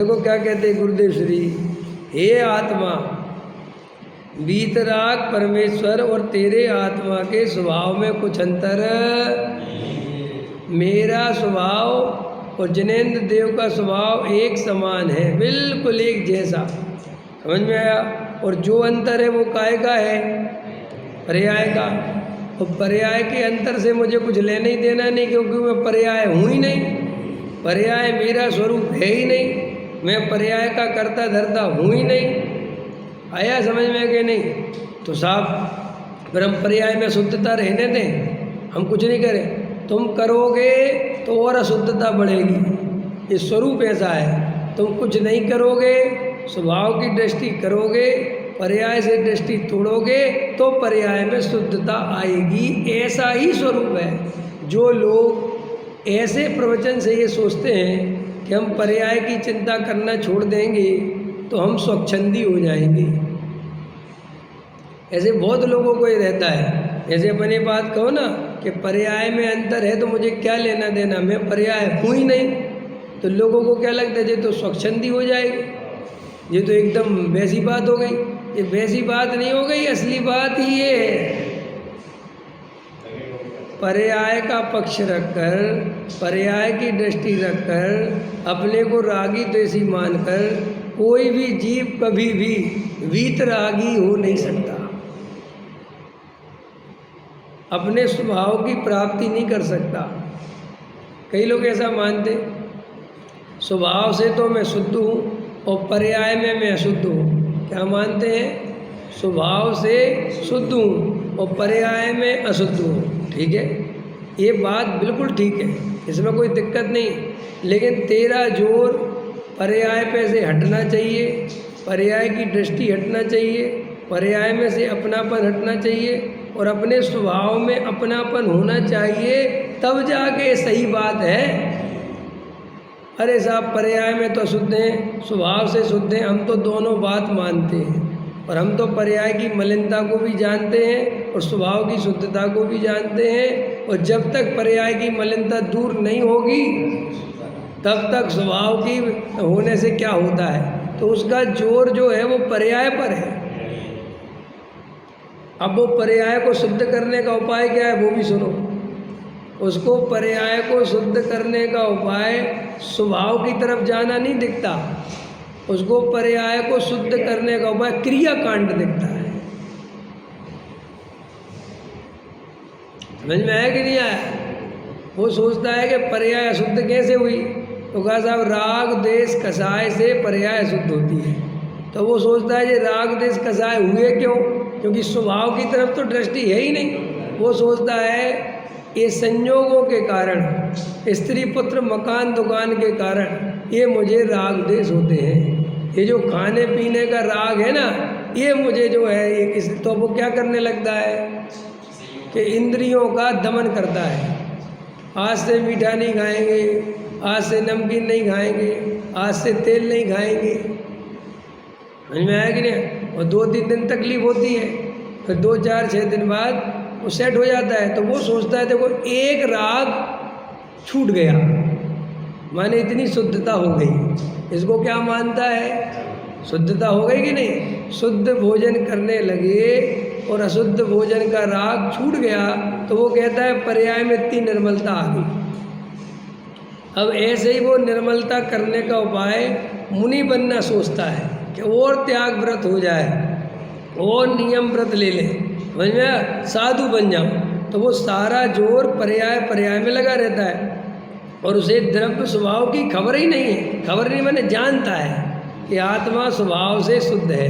देखो क्या कहते गुरुदेव श्री, हे आत्मा, वीतराग परमेश्वर और तेरे आत्मा के स्वभाव में कुछ अंतर, मेरा स्वभाव और जिनेंद्र देव का स्वभाव एक समान है, बिल्कुल एक जैसा। समझ में आया? और जो अंतर है वो काय का है? पर्याय का। और पर्याय के अंतर से मुझे कुछ लेना ही देना नहीं, क्योंकि मैं पर्याय हूँ ही नहीं। पर्याय मेरा स्वरूप है ही नहीं, मैं पर्याय का कर्ता धर्ता हूँ ही नहीं। आया समझ में कि नहीं? तो साहब ब्रह्म पर्याय में शुद्धता रहने दें, हम कुछ नहीं करें। तुम करोगे तो और अशुद्धता बढ़ेगी, ये स्वरूप ऐसा है। तुम कुछ नहीं करोगे, स्वभाव की दृष्टि करोगे, पर्याय से दृष्टि तोड़ोगे तो पर्याय में शुद्धता आएगी। ऐसा ही स्वरूप है। जो लोग ऐसे प्रवचन से ये सोचते हैं कि हम पर्याय की चिंता करना छोड़ देंगे तो हम स्वच्छंदी हो जाएंगे, ऐसे बहुत लोगों को ये रहता है। जैसे अपनी बात कहो ना कि पर्याय में अंतर है तो मुझे क्या लेना देना, मैं पर्याय हूँ ही नहीं। तो लोगों को क्या लगता है ये तो स्वच्छंदी हो जाएगी, ये तो एकदम वैसी बात हो गई। ये वैसी बात नहीं हो गई, असली बात ही ये है। पर्याय का पक्ष रखकर, पर्याय की दृष्टि रखकर, अपने को रागी द्वेषी मानकर कोई भी जीव कभी भी वीतरागी हो नहीं सकता, अपने स्वभाव की प्राप्ति नहीं कर सकता। कई लोग ऐसा मानते, स्वभाव से तो मैं शुद्ध हूँ और पर्याय में मैं अशुद्ध हूँ। क्या मानते हैं? स्वभाव से शुद्ध हूँ और पर्याय में अशुद्ध हूँ। ठीक है, ये बात बिल्कुल ठीक है, इसमें कोई दिक्कत नहीं। लेकिन तेरा जोर पर्याय पे से हटना चाहिए, पर्याय की दृष्टि हटना चाहिए, पर्याय में से अपनापन हटना चाहिए और अपने स्वभाव में अपनापन होना चाहिए, तब जाके सही बात है। अरे साहब पर्याय में तो शुद्ध हैं, स्वभाव से शुद्ध हैं, हम तो दोनों बात मानते हैं। और हम तो पर्याय की मलिनता को भी जानते हैं और स्वभाव की शुद्धता को भी जानते हैं। और जब तक पर्याय की मलिनता दूर नहीं होगी तब तक स्वभाव की होने से क्या होता है, तो उसका जोर जो है वो पर्याय पर है। अब वो पर्याय को शुद्ध करने का उपाय क्या है वो भी सुनो। उसको पर्याय को शुद्ध करने का उपाय स्वभाव की तरफ जाना नहीं दिखता, उसको पर्याय को शुद्ध करने का उपाय क्रियाकांड दिखता है। समझ में आया कि नहीं आया? वो सोचता है कि पर्याय अशुद्ध कैसे हुई, तो कहा साहब राग देश कसाय से पर्याय अशुद्ध होती है। तो वो सोचता है ये राग देश कसाय हुए क्यों, क्योंकि स्वभाव की तरफ तो दृष्टि है ही नहीं। वो सोचता है ये संयोगों के कारण, स्त्री पुत्र मकान दुकान के कारण ये मुझे राग देश होते हैं। ये जो खाने पीने का राग है ना, ये मुझे जो है ये किस, तो वो क्या करने लगता है कि इंद्रियों का दमन करता है। आज से मीठा नहीं खाएंगे, आज से नमकीन नहीं खाएंगे, आज से तेल नहीं खाएंगे। समझ में आया कि नहीं? और 2-3 दिन तकलीफ होती है, फिर 2-4-6 दिन बाद वो सेट हो जाता है। तो वो सोचता है देखो एक राग छूट गया, माने इतनी शुद्धता हो गई। इसको क्या मानता है? शुद्धता हो गई कि नहीं? शुद्ध भोजन करने लगे और अशुद्ध भोजन का राग छूट गया, तो वो कहता है पर्याय में इतनी निर्मलता आ गई। अब ऐसे ही वो निर्मलता करने का उपाय मुनि बनना सोचता है कि और त्याग व्रत हो जाए और नियम व्रत ले ले, समझ में, साधु बन जाऊं। तो वो सारा जोर पर्याय में लगा रहता है और उसे द्रव्य स्वभाव की खबर ही नहीं है। खबर नहीं मैंने जानता है कि आत्मा स्वभाव से शुद्ध है,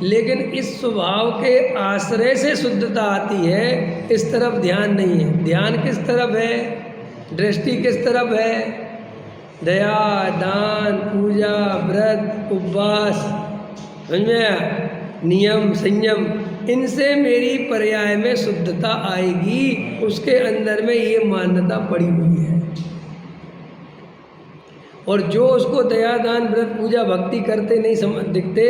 लेकिन इस स्वभाव के आश्रय से शुद्धता आती है, इस तरफ ध्यान नहीं है। ध्यान किस तरफ है? दृष्टि किस तरफ है? दया, दान, पूजा, व्रत, उपवास, समझ में, नियम, संयम, इनसे मेरी पर्याय में शुद्धता आएगी। उसके अंदर में ये मान्यता पड़ी हुई है। और जो उसको दया, दान, व्रत, पूजा, भक्ति करते नहीं दिखते,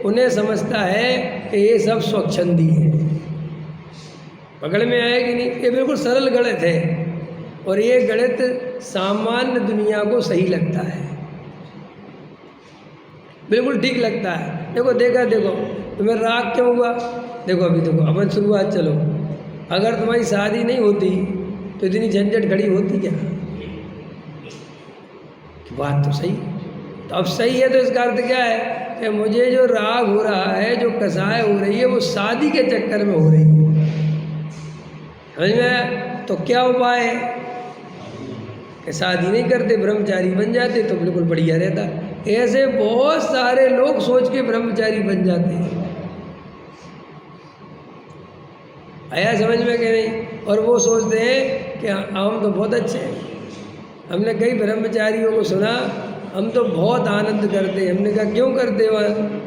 उन्हें समझता है कि ये सब स्वच्छंदी है। पकड़ में आया कि नहीं? ये बिल्कुल सरल गणित है और ये गणित सामान्य दुनिया को सही लगता है। बिल्कुल ठीक लगता है। देखो देखो तुम्हें राग क्यों हुआ? देखो अभी देखो अपन शुरुआत चलो, अगर तुम्हारी शादी नहीं होती तो इतनी झंझट खड़ी होती क्या? बात तो सही। तो अब सही है तो इसका अर्थ क्या है कि मुझे जो राग हो रहा है, जो कसाय हो रही है, वो शादी के चक्कर में हो रही है। समझ में आया? तो क्या उपाय है कि शादी नहीं करते, ब्रह्मचारी बन जाते तो बिल्कुल बढ़िया रहता। ऐसे बहुत सारे लोग सोच के ब्रह्मचारी बन जाते हैं। आया समझ में कि नहीं? और वो सोचते हैं कि हम तो बहुत अच्छे हैं। हमने कई ब्रह्मचारियों को सुना, हम तो बहुत आनंद करते हैं। हमने कहा क्यों करते हो?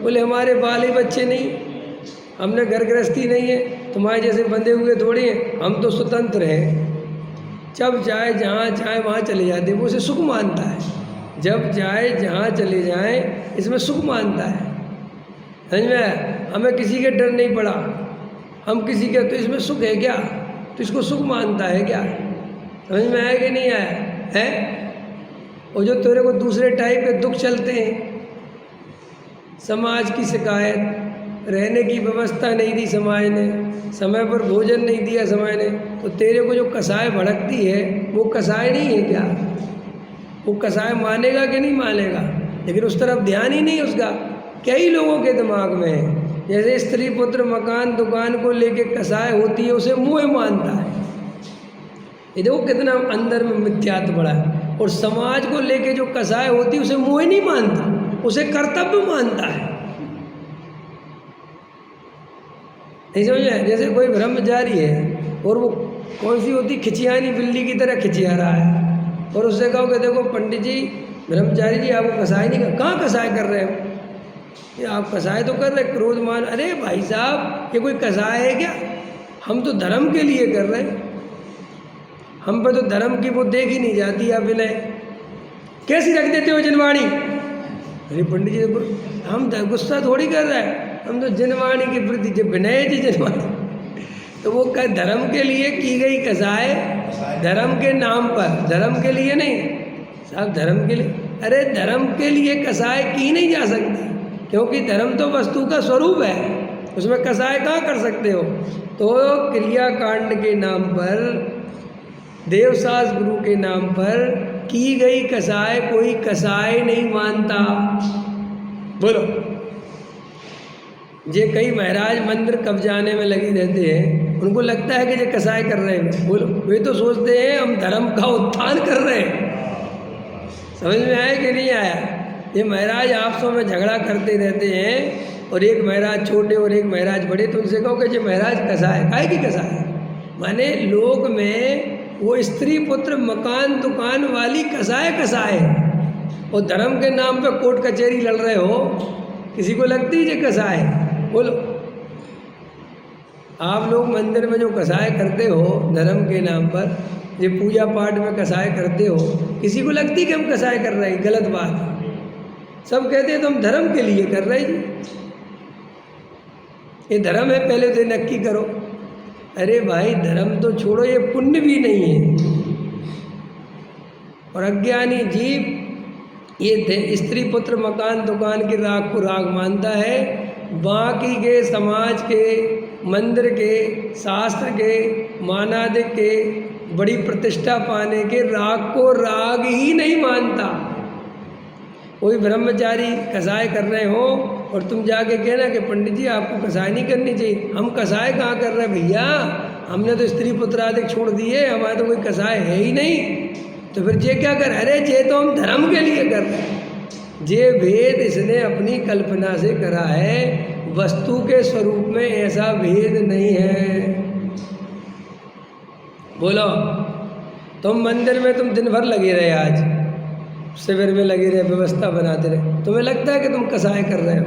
बोले हमारे बाल ही बच्चे नहीं, हमने घर गृहस्थी नहीं है, तुम्हारे जैसे बंधे हुए थोड़ी हैं, हम तो स्वतंत्र हैं। जब चाहे जहाँ चाहे वहाँ चले जाते हैं, वो उसे सुख मानता है। जब चाहे जहाँ चले जाएं, इसमें सुख मानता है। समझ में? हमें किसी के डर नहीं पड़ा, हम किसी के, तो इसमें सुख है क्या? तो इसको सुख मानता है क्या? समझ में आया कि नहीं आया है? और जो तेरे को दूसरे टाइप के दुख चलते हैं, समाज की शिकायत, रहने की व्यवस्था नहीं दी समाज ने, समय पर भोजन नहीं दिया समाज ने, तो तेरे को जो कसाय भड़कती है वो कसाय नहीं है क्या? वो कसाय मानेगा कि नहीं मानेगा? लेकिन उस तरफ ध्यान ही नहीं उसका। कई लोगों के दिमाग में है, जैसे स्त्री पुत्र मकान दुकान को लेके कसाय होती है, उसे मोह मानता है। ये देखो कितना अंदर में मिथ्यात्व बड़ा है। और समाज को लेके जो कसाय होती है उसे मोह नहीं मानता, उसे कर्तव्य मानता है। नहीं समझ में? जैसे कोई ब्रह्मचारी है और वो कौन सी होती, खिचियानी बिल्ली की तरह खिचिया रहा है, और उससे कहो कि देखो पंडित जी, ब्रह्मचारी जी आपको कसाय नहीं कर, कहाँ कसाय कर रहे हो? ये आप कसाय तो कर रहे, क्रोध मान। अरे भाई साहब, ये कोई कसाय है क्या? हम तो धर्म के लिए कर रहे हैं, हम पे तो धर्म की वो देख ही नहीं जाती। आप विनय कैसी रख देते हो जिनवाणी? अरे पंडित जी हम गुस्सा थोड़ी कर रहे हैं, हम तो जिनवाणी के प्रति जब विनय जी जिनवाणी, तो वो धर्म के लिए की गई कसाय, धर्म के नाम पर, धर्म के लिए नहीं साहब, धर्म के लिए। अरे धर्म के लिए कसाय की नहीं जा सकती, क्योंकि धर्म तो वस्तु का स्वरूप है, उसमें कसाय कहाँ कर सकते हो? तो क्रियाकांड के नाम पर, देवसास गुरु के नाम पर की गई कसाय कोई कसाय नहीं मानता। बोलो, जे कई महाराज मंदिर कब्जाने में लगे रहते हैं, उनको लगता है कि ये कसाय कर रहे हैं। बोलो, वे तो सोचते हैं हम धर्म का उत्थान कर रहे हैं। समझ में आया कि नहीं आया? ये महाराज आपसों में झगड़ा करते रहते हैं, और एक महाराज छोटे और एक महाराज बड़े, तो उनसे कहो कि ये महाराज कसाय, काहे की कसाय? माने लोक में वो स्त्री पुत्र मकान दुकान वाली कसाय कसाय, और धर्म के नाम पे कोर्ट कचहरी लड़ रहे हो, किसी को लगती है ये कसाय? बोलो, आप लोग मंदिर में जो कसाय करते हो धर्म के नाम पर, ये पूजा पाठ में कसाय करते हो, किसी को लगती कि हम कसाय कर रहे हैं? गलत बात है। सब कहते हैं तो हम धर्म के लिए कर रहे हैं। ये धर्म है, पहले तो नक्की करो। अरे भाई धर्म तो छोड़ो, ये पुण्य भी नहीं है। और अज्ञानी जीव ये स्त्री पुत्र मकान दुकान की राग को राग मानता है, बाकी के समाज के, मंदिर के, शास्त्र के, मानादिक के, बड़ी प्रतिष्ठा पाने के राग को राग ही नहीं मानता। कोई ब्रह्मचारी कसाय कर रहे हो और तुम जाके कहना कि पंडित जी आपको कसाय नहीं करनी चाहिए। हम कसाय कहाँ कर रहे हैं भैया, हमने तो स्त्री पुत्र आदि छोड़ दिए, हमारे तो कोई कसाय है ही नहीं। तो फिर ये क्या कर? अरे ये तो हम धर्म के लिए कर रहे हैं। ये भेद इसने अपनी कल्पना से करा है, वस्तु के स्वरूप में ऐसा भेद नहीं है। बोलो, तुम मंदिर में तुम दिन भर लगे रहे, आज शिविर में लगे रहे, व्यवस्था बनाते रहे, तुम्हें लगता है कि तुम कसाय कर रहे हो।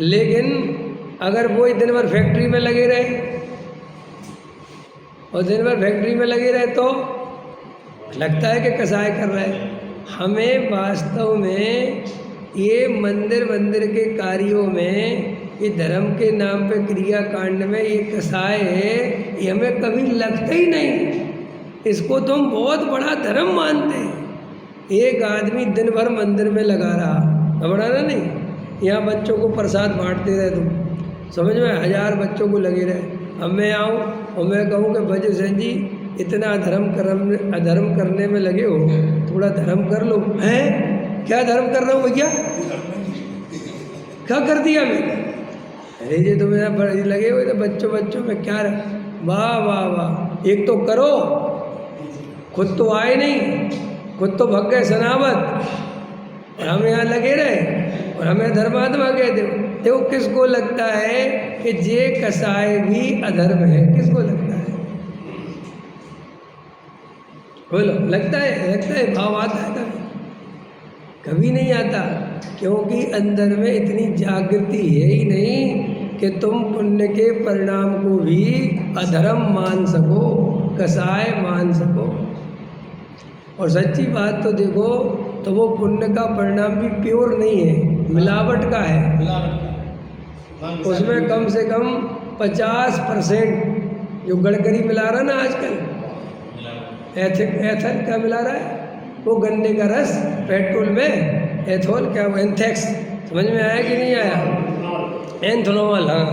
लेकिन अगर वो दिन भर फैक्ट्री में लगे रहे और दिन भर फैक्ट्री में लगे रहे तो लगता है कि कसाय कर रहे हैं। हमें वास्तव में ये मंदिर के कार्यों में, ये धर्म के नाम पे क्रिया कांड में ये कसाय है, ये हमें कभी लगता ही नहीं। इसको तो हम बहुत बड़ा धर्म मानते हैं। एक आदमी दिन भर मंदिर में लगा रहा घबराना नहीं। यहाँ बच्चों को प्रसाद बांटते रहे तुम, समझ में, 1000 बच्चों को लगे रहे। अब मैं आऊँ और मैं कहूँ कि भजन सिंह जी इतना अधर्म करने में लगे हो, थोड़ा धर्म कर लो। हैं, क्या धर्म कर रहा हूँ भैया, क्या कर दिया मैंने? अरे ये तो मेरा लगे हुए थे बच्चों में क्या रहा। वाह वाह वाह, एक तो करो, खुद तो आए नहीं, खुद तो भग गए सनावत, और हम यहाँ लगे रहे और हमें धर्मात्मा कहते हो। देखो किसको लगता है कि जे कसाय भी अधर्म है, किसको लगता है? बोलो, लगता है भाव आता है कभी? कभी नहीं आता, क्योंकि अंदर में इतनी जागृति है ही नहीं कि तुम पुण्य के परिणाम को भी अधर्म मान सको, कसाय मान सको। और सच्ची बात तो देखो, तो वो पुण्य का परिणाम भी प्योर नहीं है, मिलावट का है। उसमें कम से कम 50% जो गड़करी मिला रहा ना आजकल, एथल क्या मिला रहा है, वो गन्ने का रस पेट्रोल में, एथोल क्या, एंथेक्स, समझ में आया कि नहीं आया? एंथनॉल, हाँ,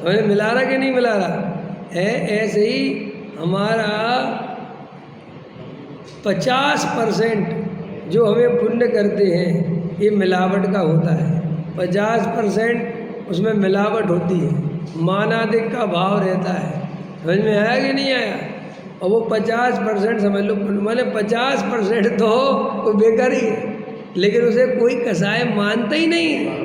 समझ में मिला रहा कि नहीं मिला रहा है? ऐसे ही हमारा 50% जो हमें पुण्य करते हैं ये मिलावट का होता है। 50% उसमें मिलावट होती है, मानादिक का भाव रहता है। समझ में आया कि नहीं आया? और वो 50% समझ लो, मैंने 50% तो वो बेकार ही है, लेकिन उसे कोई कसाय मानता ही नहीं है।